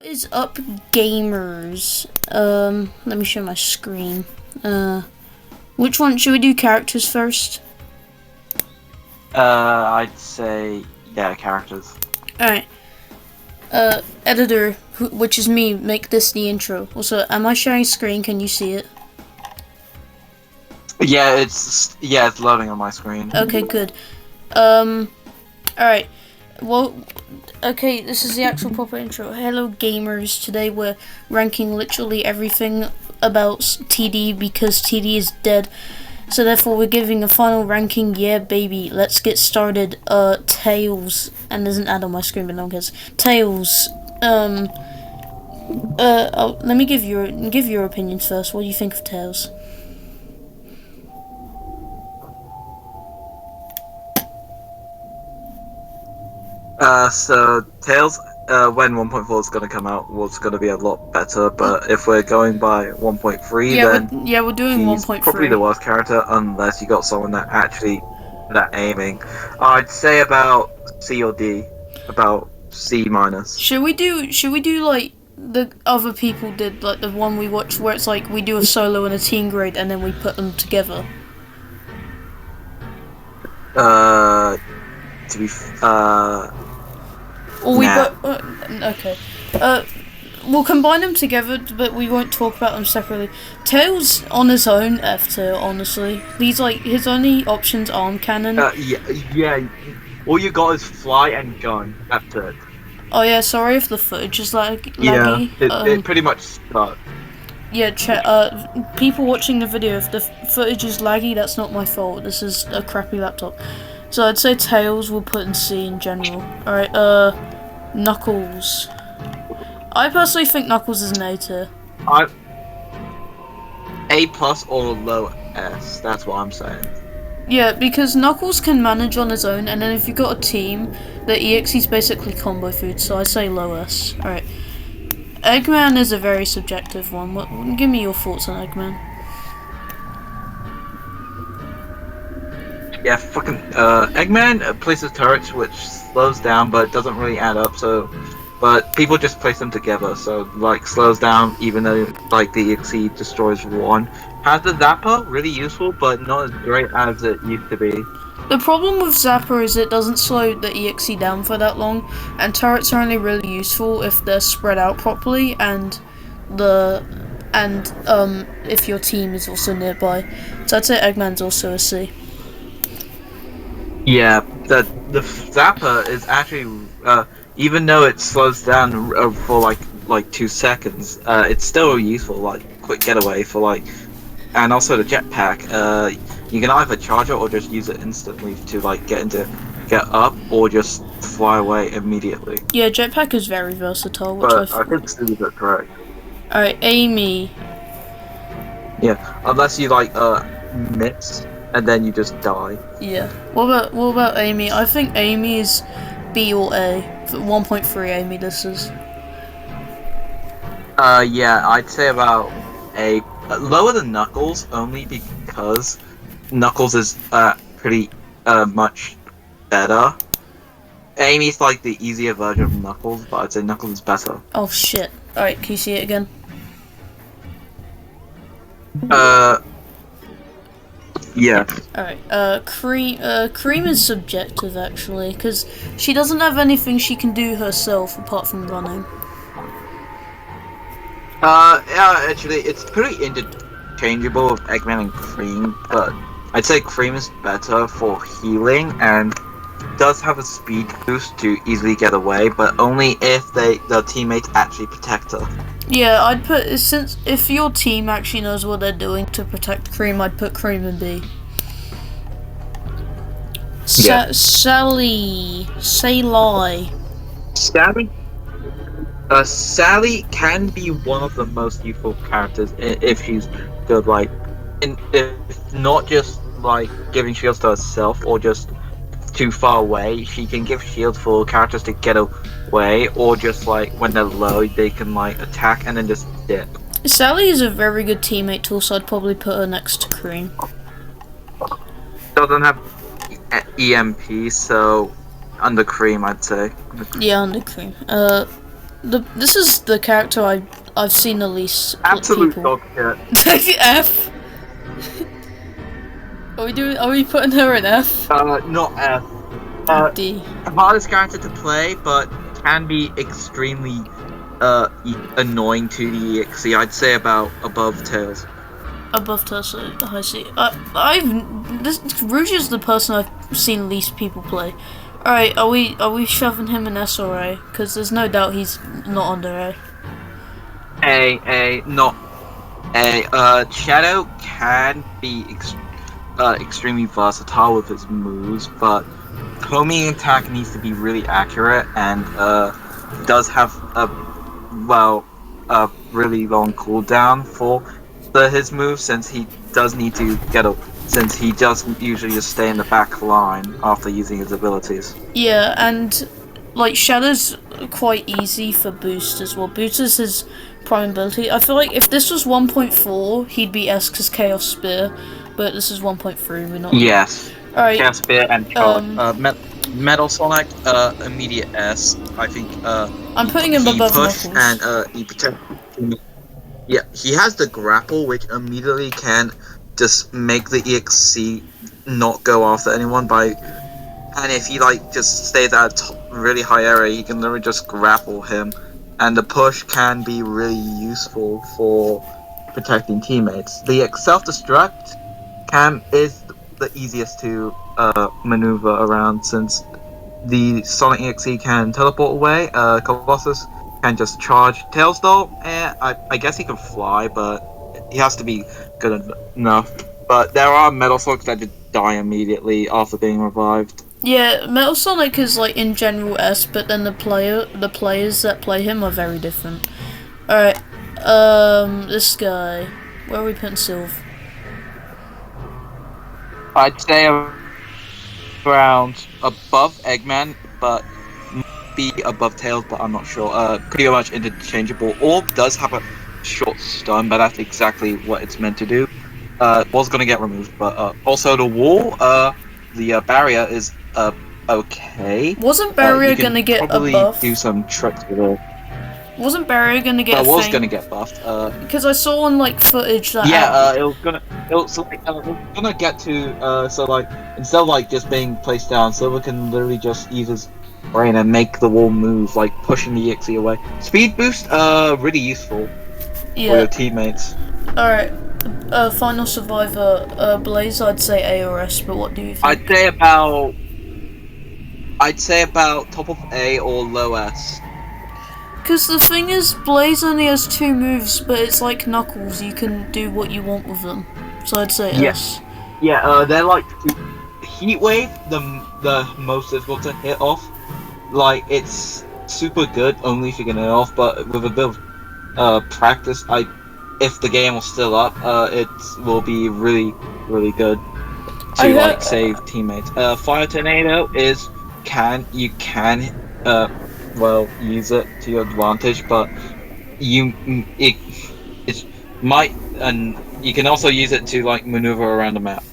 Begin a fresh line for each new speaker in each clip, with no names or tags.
Is up, gamers? Let me show my screen. Which one should we do? Characters first.
I'd say characters.
All right. Editor, which is me, make this the intro. Also, am I sharing screen? Can you see it?
Yeah, it's loading on my screen.
Okay, good. All right. Well, okay, this is the actual proper intro. Hello, gamers. Today we're ranking literally everything about TD because TD is dead. So therefore, we're giving a final ranking. Yeah, baby. Let's get started. Tails, and there's an ad on my screen, but no one cares. Tails. Let me give your opinions first. What do you think of Tails?
So Tails, when 1.4 is gonna come out, was gonna be a lot better. But if we're going by 1.3, then
we're doing 1.3.
Probably the worst character, unless you got someone that aiming. I'd say about C or D, about C minus.
Should we do like the other people did, like the one we watched, where it's like we do a solo and a team grade, and then we put them together? Okay. We'll combine them together, but we won't talk about them separately. Tails on his own, F tier, honestly. These his only options arm cannon.
Yeah. All you got is fly and gun. That's it.
Oh yeah, sorry if the footage is laggy.
Yeah, it pretty much sucks.
Yeah, people watching the video, if the footage is laggy, that's not my fault. This is a crappy laptop. So I'd say Tails we'll put in C in general. Alright, Knuckles. I personally think Knuckles is an A tier.
A plus or low S, that's what I'm saying.
Yeah, because Knuckles can manage on his own, and then if you've got a team, the EXE's basically combo food, so I'd say low S. Alright. Eggman is a very subjective one. Give me your thoughts on Eggman.
Yeah, fucking Eggman places turrets which slows down but doesn't really add up, but people just place them together, so like slows down even though like the EXE destroys one. Has the Zapper, really useful, but not as great as it used to be.
The problem with Zapper is it doesn't slow the EXE down for that long, and turrets are only really useful if they're spread out properly and if your team is also nearby. So I'd say Eggman's also a C.
Yeah, the Zapper is actually even though it slows down for like 2 seconds, it's still useful, like quick getaway for like, and also the jetpack. You can either charge it or just use it instantly to like get up or just fly away immediately.
Yeah, jetpack is very versatile.
But I think Steve is correct.
All right, Amy.
Yeah, unless you like miss and then you just die.
Yeah. What about Amy? I think Amy is B or A. 1.3 Amy. This is.
Yeah, I'd say about A. Lower than Knuckles, only because Knuckles is pretty much better. Amy's like the easier version of Knuckles, but I'd say Knuckles is better.
Oh shit! All right, can you see it again?
Yeah.
Alright, Cream is subjective actually, because she doesn't have anything she can do herself apart from running.
Yeah, actually, it's pretty interchangeable with Eggman and Cream, but I'd say Cream is better for healing and does have a speed boost to easily get away, but only if the teammates actually protect her.
Yeah, I'd put, if your team actually knows what they're doing to protect Cream, I'd put Cream in B.
Yeah.
Sally. Sally
can be one of the most useful characters if she's good, like, if not just like giving shields to herself or just too far away. She can give shields for characters to get away, or just like when they're low, they can like attack and then just dip.
Sally is a very good teammate tool, so I'd probably put her next to Cream.
Doesn't have EMP, so under Cream, I'd say.
Yeah, under Cream. This is the character I've seen the least
Absolute
people.
dog shit.
F. Are we putting her in F?
Not F.
D.
Hardest character to play, but can be extremely annoying to the EXE. I'd say about above Tails.
Above Tesla, I see. Rouge is the person I've seen least people play. Alright, are we shoving him in S or A? Because there's no doubt he's not under A.
Not A. Shadow can be extremely versatile with his moves, but homing attack needs to be really accurate and does have a really long cooldown for his moves, since he does need to since he does usually just stay in the back line after using his abilities.
Yeah, and like Shadow's quite easy for boost as well. Boost is his prime ability. I feel like if this was 1.4, he'd be S because Chaos Spear, but this is 1.3. We're not.
Yes.
Alright.
Chaos Spear and Metal Sonic, immediate S. I think.
I'm putting him above
push
Knuckles.
and he protect. Yeah, he has the grapple, which immediately can just make the EXE not go after anyone and if he just stays at a really high area, he can literally just grapple him, and the push can be really useful for protecting teammates. The self-destruct is the easiest to maneuver around, since the Sonic.EXE can teleport away. Colossus can just charge. Tails though, I guess he can fly, but he has to be good enough. But there are Metal Sonics that did die immediately after being revived.
Yeah, Metal Sonic is in general S, but then the players that play him are very different. Alright, this guy. Where are we putting Sylve?
I'd say around above Eggman, but be above Tails, but I'm not sure. Pretty much interchangeable. Orb does have a short stun, but that's exactly what it's meant to do. It was gonna get removed, but also the wall, the barrier is okay.
Wasn't barrier gonna get a buff?
Do some tricks with it.
Wasn't barrier gonna get?
Was gonna get buffed.
Because I saw on footage that.
Yeah, it was gonna get to instead of just being placed down, Silver can literally just use his brain and make the wall move, pushing the EXE away. Speed boost, really useful for your teammates.
Alright, Final Survivor, Blaze, I'd say A or S, but what do you think?
I'd say about top of A or low S.
Because the thing is, Blaze only has 2 moves, but it's like Knuckles, you can do what you want with them. So I'd say S.
Yeah, they're Heat Wave, the most difficult to hit off. It's super good only if you can hit it off, but with a bit of practice, if the game was still up, it will be really, really good to save teammates. Fire Tornado is you can use it to your advantage, but you can also use it to maneuver around the map.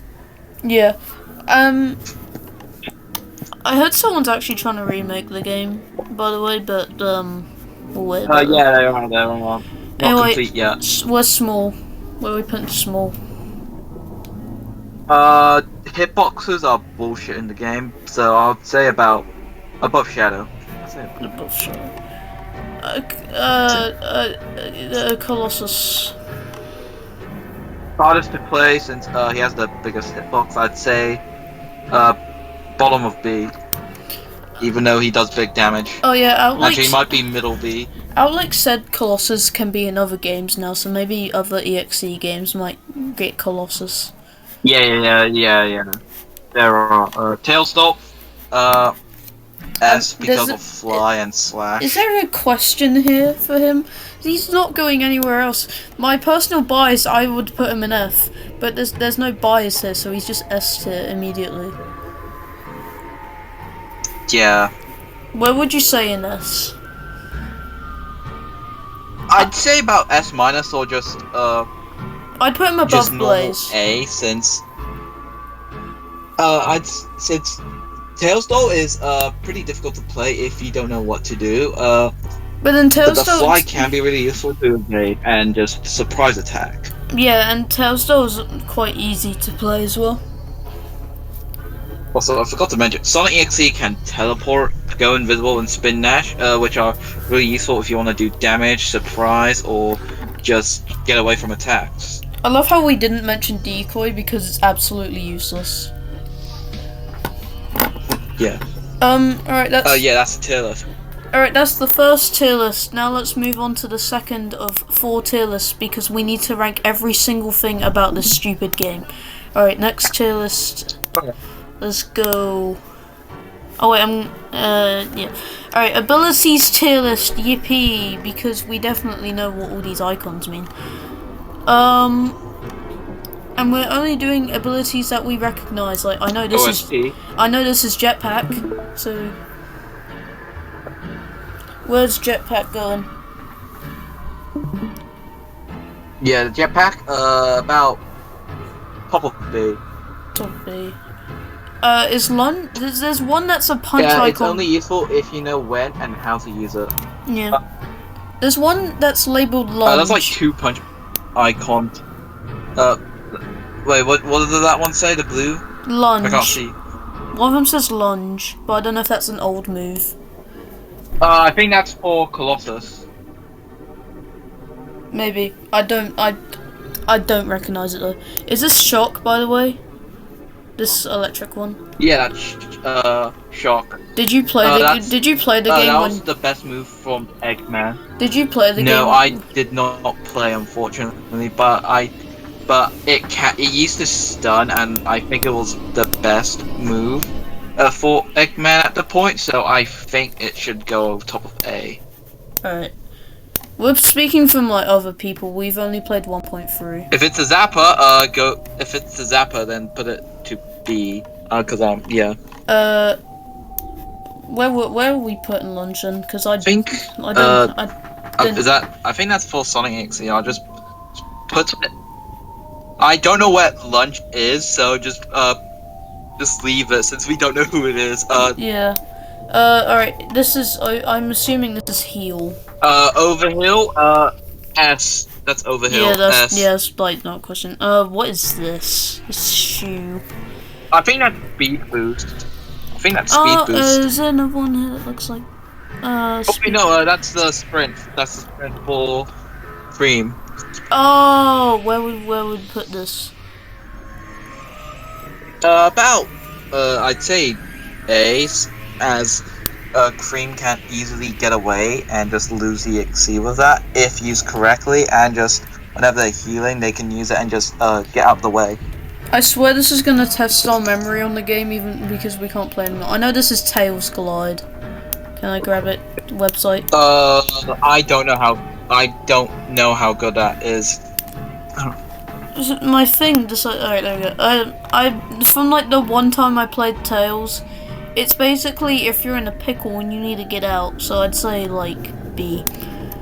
Yeah. I heard someone's actually trying to remake the game, by the way, but we'll wait about
yeah, they are. Not complete yet.
Where's small? Where are we putting small?
Hitboxes are bullshit in the game, so I'd say about above Shadow.
Above Shadow. Colossus.
Hardest to play since he has the biggest hitbox. I'd say bottom of B, even though he does big damage.
Oh yeah,
actually he might be middle B.
Outlick said Colossus can be in other games now, so maybe other EXE games might get Colossus.
Yeah. There are Tailstalk, S because of Fly and Slash.
Is there a question here for him? He's not going anywhere else. My personal bias, I would put him in F, but there's no bias here, so he's just S tier immediately.
Yeah.
Where would you say in S?
I'd say about S minus or just
I'd put him above Blaze.
A, since since Tailstalk is pretty difficult to play if you don't know what to do.
But then
But the
Tailstow...
fly can be really useful to evade and just surprise attack.
Yeah, and Tailstow is quite easy to play as well.
Also, I forgot to mention, Sonic.EXE can teleport, go invisible, and spin dash, which are really useful if you want to do damage, surprise, or just get away from attacks.
I love how we didn't mention Decoy because it's absolutely useless.
Yeah.
Alright, that's...
Yeah, that's the tier list.
Alright, that's the first tier list. Now let's move on to the second of 4 tier lists because we need to rank every single thing about this stupid game. Alright, next tier list.
Okay.
Let's go. Oh wait, yeah. Alright, abilities tier list, yippee, because we definitely know what all these icons mean. And we're only doing abilities that we recognize. Like I know this is jetpack, so where's jetpack going?
Yeah, the jetpack, about top of B.
Top B. Is lunge? There's one that's a punch
Yeah,
icon.
it's only useful if you know when and how to use it.
Yeah. There's one that's labeled lunge.
That's like 2 punch icons. Wait, what does that one say? The blue?
Lunge.
I can't see.
One of them says lunge, but I don't know if that's an old move.
I think that's for Colossus.
Maybe. I don't recognize it though. Is this shock, by the way? This electric one?
Yeah, that's shock.
Did you play the game
that
when
was the best move from Eggman.
Did you play the game?
No, I did not play, unfortunately, but it used to stun, and I think it was the best move for Eggman at the point, so I think it should go top of A.
Alright. We're speaking from like other people, we've only played 1.3.
If it's a Zapper, if it's a Zapper, then put it to B, cause yeah.
Where are we putting lunge in? Cause I
think, I think that's for Sonic.EXE. I'll just put it. I don't know what lunge is, so just leave it since we don't know who it is.
Yeah. Alright, this is, I'm assuming this is heal.
Overhill, S. That's overhill,
yeah,
S.
that's like not a question. What is this? This shoe.
I think that's speed boost. I think that's speed boost.
Is there another one here that looks like,
okay, no, that's the sprint. That's the sprint for Cream.
Oh, where would we put this?
I'd say A, as Cream can't easily get away and just lose the EXE with that if used correctly, and just whenever they're healing, they can use it and just get out of the way.
I swear this is gonna test our memory on the game, even because we can't play anymore. I know this is Tails Glide. Can I grab it? Website.
I don't know how good that is.
My thing decided. Alright, there we go. I from like the one time I played Tails, it's basically if you're in a pickle and you need to get out. So I'd say like B.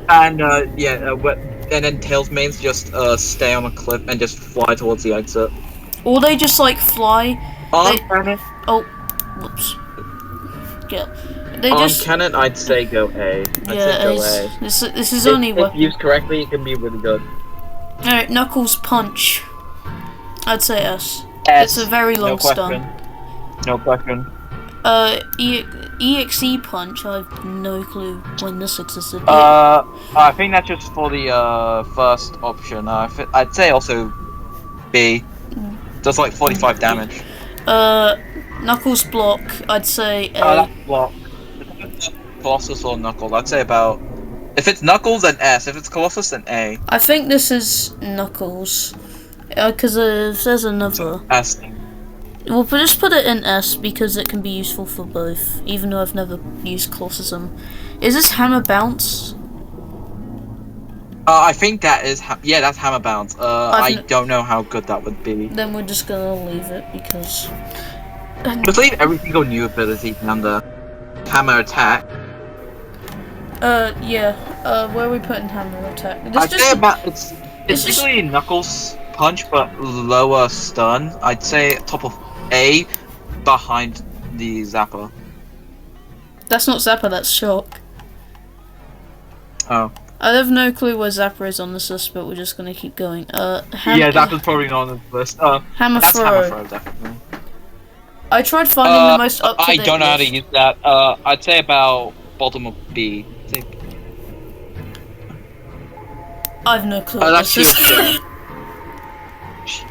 And and then Tails mains just stay on a cliff and just fly towards the exit.
Or they just like fly.
Cannon.
Oh, whoops. Yeah. They just.
Cannon, I'd say go A.
This is only
if used correctly, it can be really good.
Alright, Knuckles punch. I'd say S.
S.
It's a very long stun.
No question.
EXE punch. I have no clue when this existed.
I think that's just for the first option. I'd say also B. Does like 45 damage.
Knuckles block. I'd say A.
That's block. Colossus or Knuckles. I'd say about. If it's Knuckles, then S. If it's Colossus, then A.
I think this is Knuckles. Because if there's another.
S.
We'll just put it in S because it can be useful for both, even though I've never used Colossusm. Is this Hammer Bounce?
I think that is. That's Hammer Bounce. I don't know how good that would be.
Then we're just gonna leave it because.
Just leave every single new ability down there. Hammer Attack.
Yeah. Where are we putting Hammer Attack?
I'd say about it's basically Knuckles punch but lower stun. I'd say top of A, behind the Zapper.
That's not Zapper. That's Shock.
Oh.
I have no clue where Zapper is on this list, but we're just gonna keep going.
Yeah, Zapper's probably not on this list.
Hammer
That's
throw.
hammer throw, definitely.
I tried finding the most up-to-date
I don't know how to
list.
use that. I'd say about bottom of B.
I have no clue.
That's
This
shield
is-
share.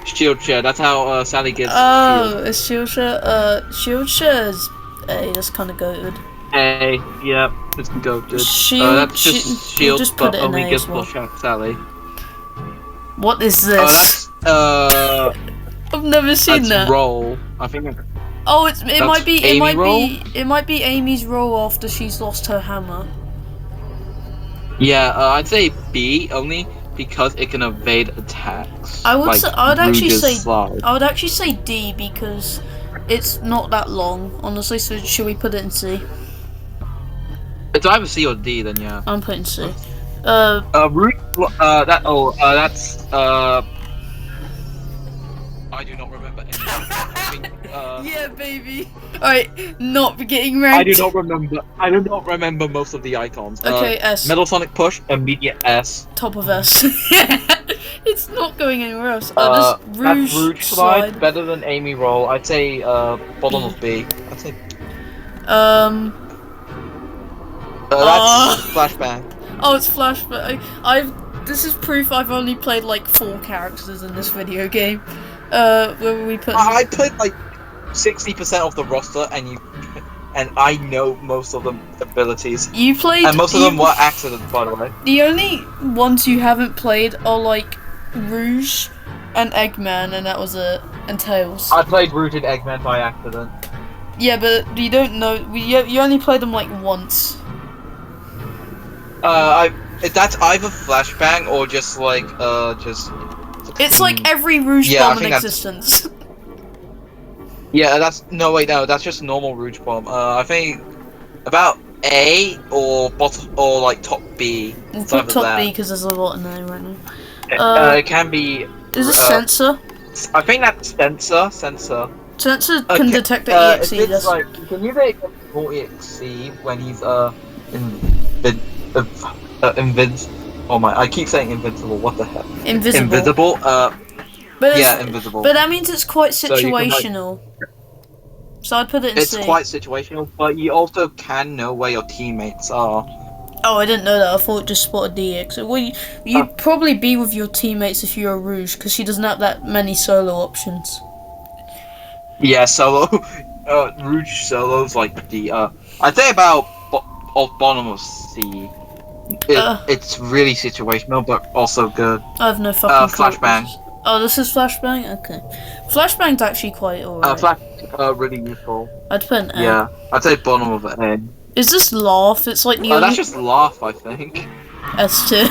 Shield share. That's how Sally gets
Oh,
shield.
it's shield share. Shield share is A. That's kind of goated.
A. Yep, it's goated.
Shield.
That's just shield,
just put
but
it in
only
A
gives
as well.
full shot Sally.
What is this?
That's
I've never seen
that's
that.
roll. I think.
Oh, it might be
Amy roll?
it might be Amy's role after she's lost her hammer.
Yeah, I'd say B only because it can evade attacks.
I would
like
say, I would actually
Rouge's
say
slide.
I would actually say D because it's not that long, honestly. So should we put it in C?
It's either C or D, then yeah.
I'm putting C.
Rouge. That's I do not remember any.
Yeah, baby. Alright, not getting ranked.
I do not remember most of the icons.
Okay, S.
Metal Sonic push, immediate S.
Top of S. It's not going anywhere else. This
That's
Rouge,
Rouge slide, better than Amy roll. I'd say bottom of B. I'd say that's flashbang.
Oh, it's flashback. This is proof I've only played like 4 characters in this video game. Where were we put?
I played like 60% of the roster, and I know most of the abilities.
You played,
and most of them were accidents, by the way.
The only ones you haven't played are like Rouge and Eggman, and that was it. And Tails.
I played Rouge and Eggman by accident.
Yeah, but you don't know. You only played them like once.
That's either flashbang or just like
It's like every Rouge
Yeah, I
bomb in
think
existence.
Yeah, that's just normal Rouge bomb. I think about A or bottom or like top B.
We'll
It's
put
either
top
that.
B because there's a lot in there right now.
It can be.
Is this sensor?
I think that's sensor.
Sensor can detect the EXE.
If it's
Yes.
like, can you make more EXE when he's Oh my! I keep saying invincible. What the heck?
Invisible.
Invisible.
But
Yeah, invisible.
But that means it's quite
So you can, like-
situational. So I'd put it in
It's
C.
quite situational, but you also can know where your teammates are.
Oh, I didn't know that. I thought it just spotted DX. Well, you'd probably be with your teammates if you're a Rouge, because she doesn't have that many solo options.
Yeah, solo. Rouge solos like the. I'd say about bottom of C. It's really situational, but also good.
I have no fucking clue.
Flashbang.
Oh, this is flashbang. Okay, flashbang's actually quite alright.
Flash, really useful.
I'd put an A.
Yeah, I'd say bottom of A.
Is this laugh? It's like the only
That's just laugh, I think.
S2.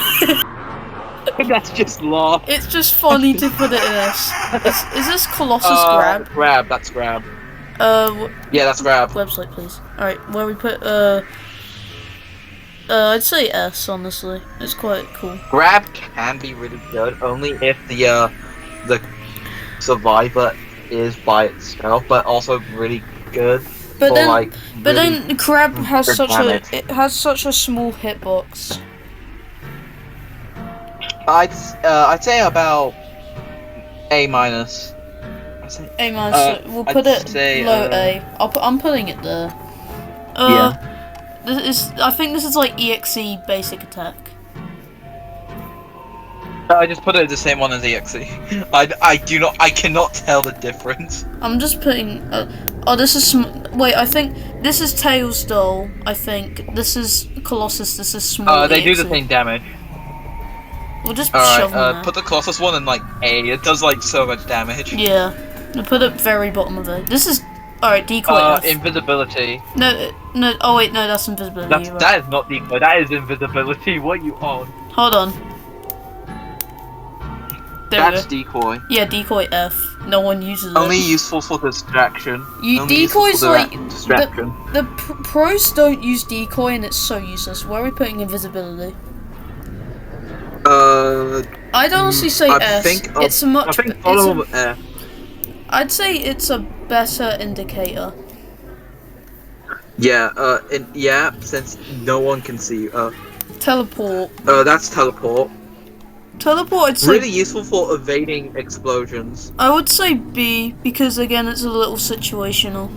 That's just laugh.
It's just funny to put it in S. Is this Colossus grab?
Grab, that's grab.
Yeah,
that's grab.
Website, please. Alright, where we put, I'd say S, honestly. It's quite cool.
Grab can be really good, only if the survivor is by itself, but also really good.
But
for,
then grab has
good damage.
it has such a small hitbox.
I'd say about A minus.
A minus. We'll put it
say,
low A. I'm putting it there.
Yeah.
I think this is like EXE basic attack.
I just put it the same one as EXE. I cannot tell the difference.
I'm just putting. This is wait. I think this is Tails Doll. I think this is Colossus. This is small.
They do
EXE.
the same damage.
We'll just shove them there.
Put the Colossus one in like A. It does like so much damage.
Yeah. We'll put it very bottom of it. This is alright. Decoy. F.
Invisibility.
No. Oh wait, no. That's invisibility. Right.
That is not decoy. That is invisibility. What are you on?
Hold on. There
That's
we go.
decoy.
Yeah, decoy F. No one uses
Only
it.
useful for distraction.
Decoy's like
distraction.
the pros don't use decoy and it's so useless. Where are we putting invisibility? I'd honestly say S. It's a much.
I think bottom of F.
I'd say it's a better indicator.
Yeah. Since no one can see you.
Teleport.
That's teleport.
Teleport, I'd say.
Really useful for evading explosions.
I would say B because again, it's a little situational.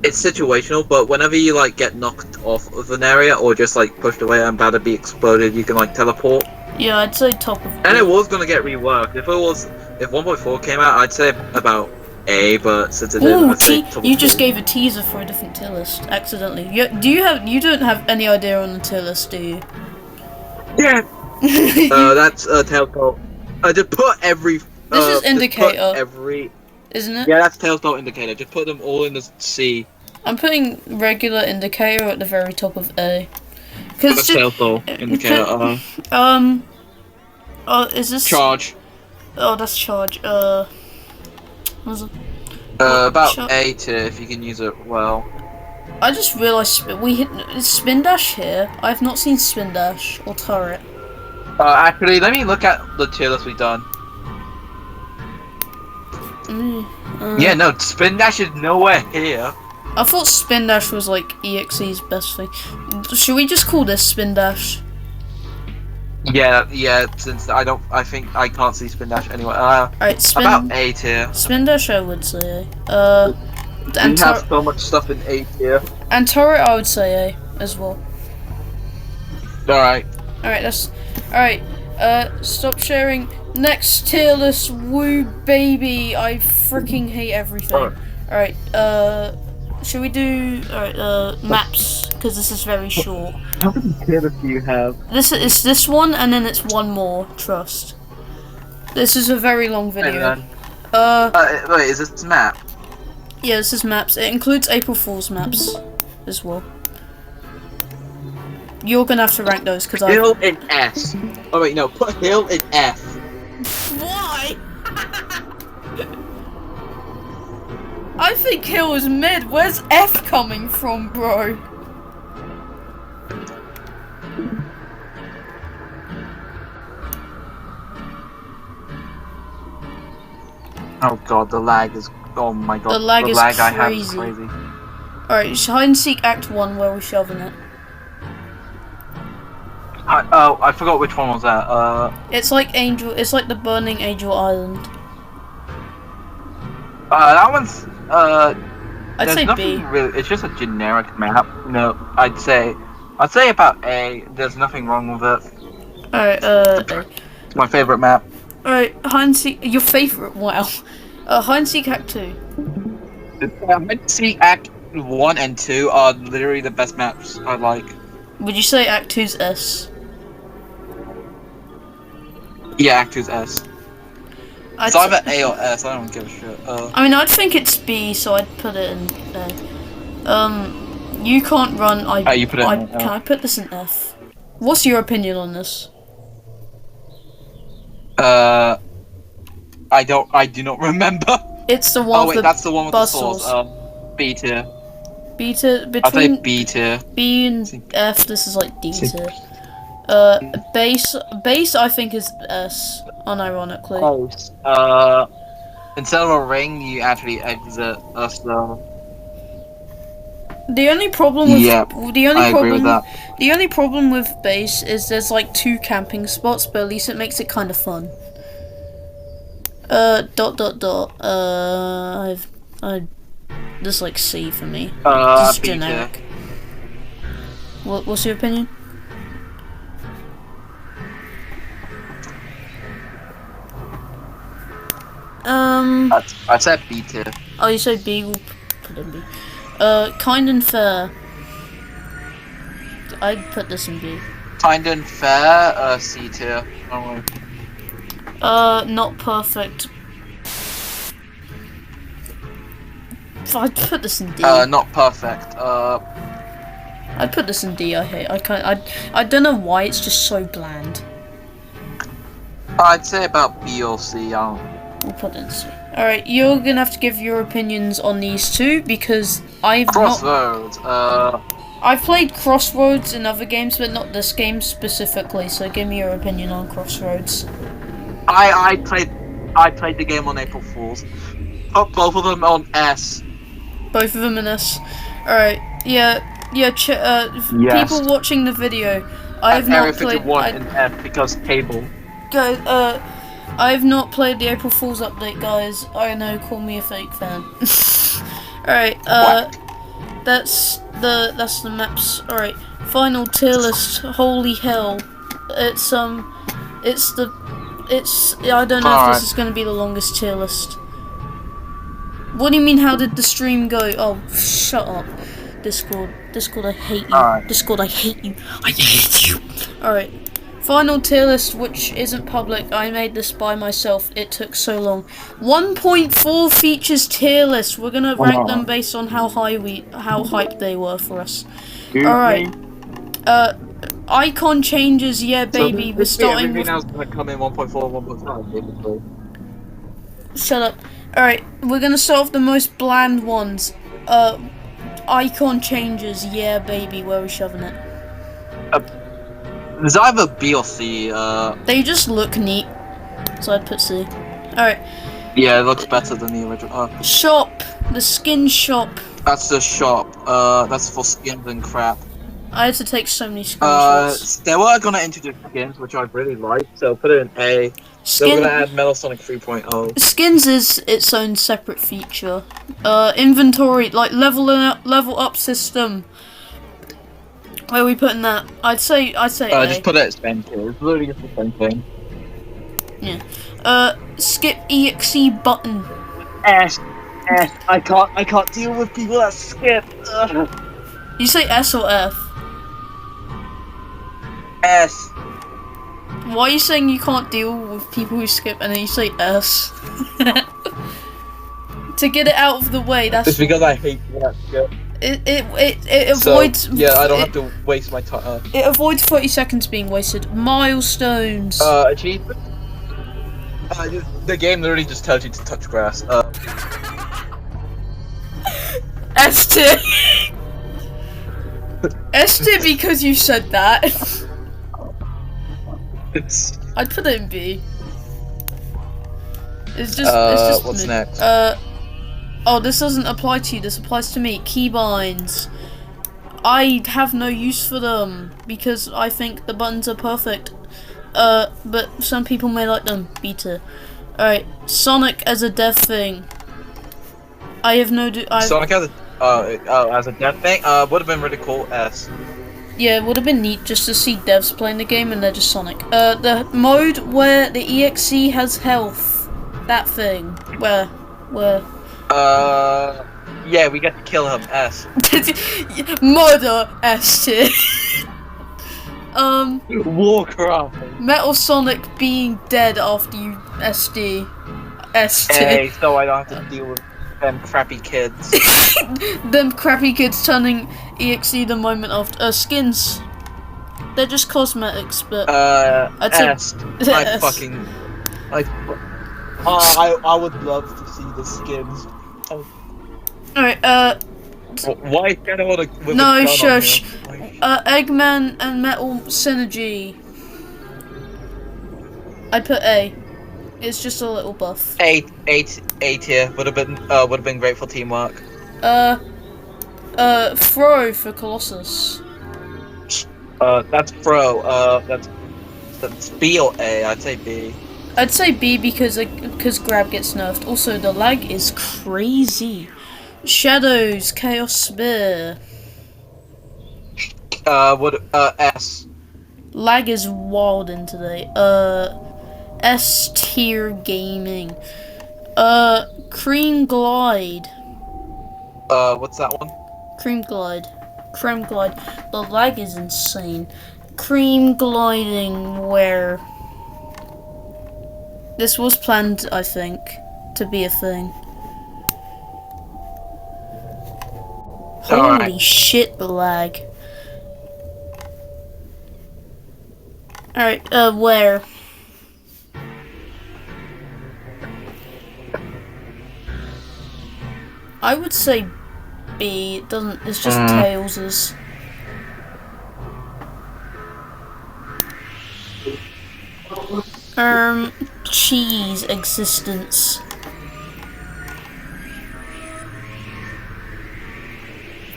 It's situational, but whenever you like get knocked off of an area or just like pushed away and about to be exploded, you can like teleport.
Yeah, I'd say top of B.
And it was gonna get reworked. If 1.4 came out, I'd say about A, but since it didn't, I'd say top of
you just
B.
gave a teaser for a different tier list accidentally. You don't have any idea on the tier list, do you?
Yeah. That's Telltale. Just put every.
This is indicator.
Every.
Isn't it?
Yeah, that's Telltale indicator. Just put them all in the C.
I'm putting regular indicator at the very top of A. Cause
Telltale indicator.
Is this
Charge.
Oh, that's charge. What was it?
About A tier if you can use it well.
I just realised we hit spin dash here. I've not seen spin dash or turret.
Actually, let me look at the tier list we've done. Yeah, no, spin dash is nowhere here.
I thought spin dash was like EXE's best thing. Should we just call this spin dash?
Yeah. Since I can't see spin dash anywhere.
Alright,
about A tier.
Spin dash, I would say.
We have so much stuff in A tier.
And turret, I would say A as well.
Alright.
Alright. Stop sharing. Next tier list, woo baby. I freaking hate everything. Alright, should we do maps? Because this is very short.
How many tier lists do you have?
This is this one, and then it's one more. Trust. This is a very long video.
Wait, is this map?
Yeah, this is maps. It includes April Fool's maps as well. You're gonna have to rank those because I.
Hill in S. Oh wait, no, put Hill in F.
Why? I think Hill is mid. Where's F coming from, bro?
Oh god, the lag is. Oh my god,
The lag is
I
crazy.
have is crazy.
Alright, hide and seek act 1, where we're shoving it.
I forgot which one was that.
It's like the burning Angel Island.
That one's.
I'd say B.
Really, it's just a generic map. No, I'd say about A. There's nothing wrong with it.
Alright,
It's my favorite map.
Alright, hide and seek. Your favorite? Wow. Hide and seek act 2.
Hide and seek act 1 and 2 are literally the best maps I like.
Would you say act 2's S?
Yeah, act 2's S. It's either A or S, I don't give a shit.
I mean, I'd think it's B, so I'd put it in A. You can't run,
you put it in
can I put this in F? What's your opinion on this?
I do not remember.
It's the one with the
that's the one with
bustles.
the swords. B tier.
B tier,
I'll say
between
B tier.
B and F, this is like D tier. Base I think is S, unironically.
Instead of a ring, you actually exit us though.
The only problem with
agree with that.
The only problem with base is there's like 2 camping spots, but at least it makes it kind of fun. This like C for me. This is generic. What's your opinion?
I said B tier.
Oh, you said B. We'll put in B. Kind and fair. I'd put this in B.
Kind and fair. C tier.
Not perfect. I'd put this in D.
Not perfect.
I'd put this in D. I don't know why it's just so bland.
I'd say about B or C.
We'll put it in C. Alright, you're gonna have to give your opinions on these two because
Crossroads.
I've played Crossroads in other games, but not this game specifically. So give me your opinion on Crossroads.
I played the game on April Fools. Put both of them on S.
Both of them in S. Alright, yeah. Yeah,
Yes.
people watching the video, I have
Area
not played.
51 in F because cable.
Guys, I have not played the April Fool's update, guys. I know, call me a fake fan. Alright, that's the maps. Alright, final tier list. Holy hell. It's I don't know if this is gonna be the longest tier list. What do you mean, how did the stream go? Oh, shut up. Discord, I hate you. Discord, I hate you. I hate you. Alright. Final tier list, which isn't public. I made this by myself. It took so long. 1.4 features tier list. We're gonna rank them based on how hyped they were for us. Alright. Icon changes, yeah, baby.
So
we're starting
everything
with.
else gonna come in 1.4, 1.5, basically.
Shut up. Alright, we're gonna start with the most bland ones. Icon changes, yeah, baby. Where are we shoving it?
There's either B or C.
They just look neat, so I'd put C. Alright.
Yeah, it looks better than the original.
Shop. The skin shop.
That's the shop. That's for skins and crap.
I had to take so many screenshots.
They were gonna introduce skins, which I really like, so put it in A. They're gonna add Metal Sonic 3.0.
Skins is its own separate feature. Inventory, like level up system. Where are we putting that? I'd say A.
Just put it at spend kill. It's literally just the same thing.
Yeah. Skip EXE button.
S. I can't deal with people that skip.
You say S or F?
S.
Why are you saying you can't deal with people who skip and then you say S? To get it out of the way, that's.
It's because I hate people that skip.
It avoids.
So, yeah, I don't have to waste my time.
It avoids 30 seconds being wasted. Milestones.
Achievement. The game literally just tells you to touch grass.
S tier. S tier because you said that. I'd put it in B. It's just
what's
me.
next?
Oh, this doesn't apply to you. This applies to me. Keybinds. I have no use for them because I think the buttons are perfect. But some people may like them. Beta. Alright, Sonic as a dev thing. I have no.
Sonic as a dev thing. Would have been really cool. S.
Yeah, it would have been neat just to see devs playing the game and they're just Sonic. The mode where the EXE has health. That thing. Where?
Yeah, we get to kill him. S.
Murder S tier.
Warcraft.
Metal Sonic being dead after you SD. S tier.
Hey, so I don't have to deal with them crappy kids.
Them crappy kids turning EXE the moment after. Skins. They're just cosmetics, but. I'd say
S. I would love to see the skins.
Alright,
Why can't I with a
no,
gun
shush.
on him?
Eggman and Metal Synergy. I'd put A. It's just a little buff.
A tier would have been great for teamwork.
Throw for Colossus.
That's Pro. That's B or A. I'd say B.
I'd say B because grab gets nerfed. Also, the lag is crazy. Shadows, Chaos Spear.
S.
Lag is wild in today. S tier gaming. Cream Glide.
What's that one?
Cream Glide. The lag is insane. Cream gliding where? This was planned, I think, to be a thing. Holy shit, the lag. Alright, where? I would say B. It doesn't. It's just Tails's. Cheese existence.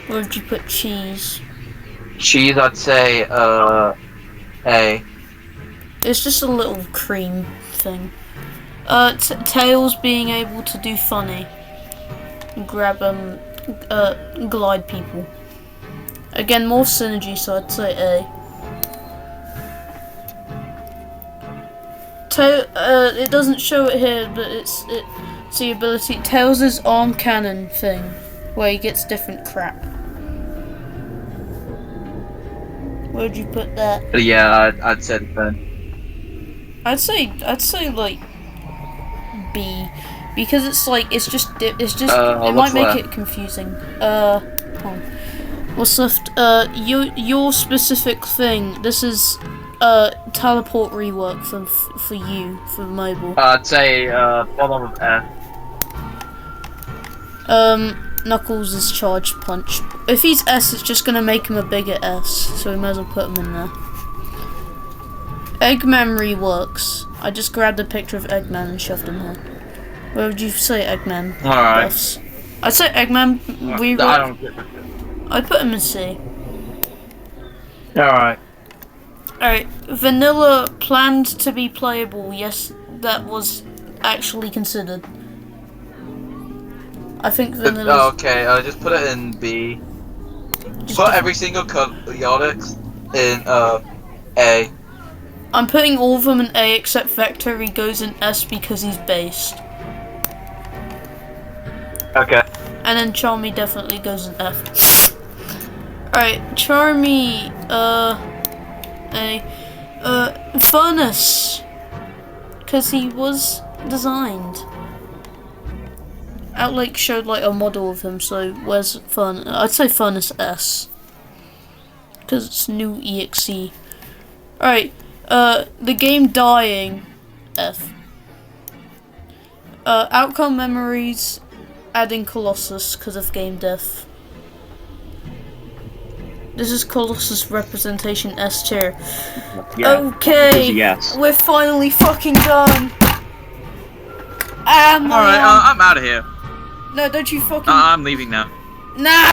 Where would you put cheese?
Cheese, I'd say A.
It's just a little cream thing. Tails being able to do funny. Grab glide people. Again, more synergy, so I'd say A. It doesn't show it here, but it's the ability. Tails' arm cannon thing, where he gets different crap. Where'd you put that?
Yeah, I'd say Ben.
I'd say like B, because it's just it might make it confusing. Hold on. What's left? Your specific thing. This is teleport rework for you for mobile.
I'd say bottom of F.
Knuckles is charge punch. If he's S, it's just gonna make him a bigger S, so we might as well put him in there. Eggman reworks. I just grabbed a picture of Eggman and shoved him here. Where would you say Eggman?
Alright.
Buffs? I'd say Eggman rework.
I don't get it.
I'd put him in C.
Alright.
Alright, Vanilla planned to be playable. Yes, that was actually considered. I think Vanilla.
Okay, just put it in B. Put every single Yodix in A.
I'm putting all of them in A except Vector. He goes in S because he's based.
Okay.
And then Charmy definitely goes in F. Alright, Charmy, Furnace. Because he was designed. Outlake showed like a model of him, so where's Furnace? I'd say Furnace S. Because it's new EXE. Alright, the game dying, F. Outcome memories, adding Colossus because of game death. This is Colossus representation S tier.
Yeah,
okay,
yes.
We're finally fucking done. Ah,
Alright, I'm out of here.
no, don't you fucking.
I'm leaving now.
Nah.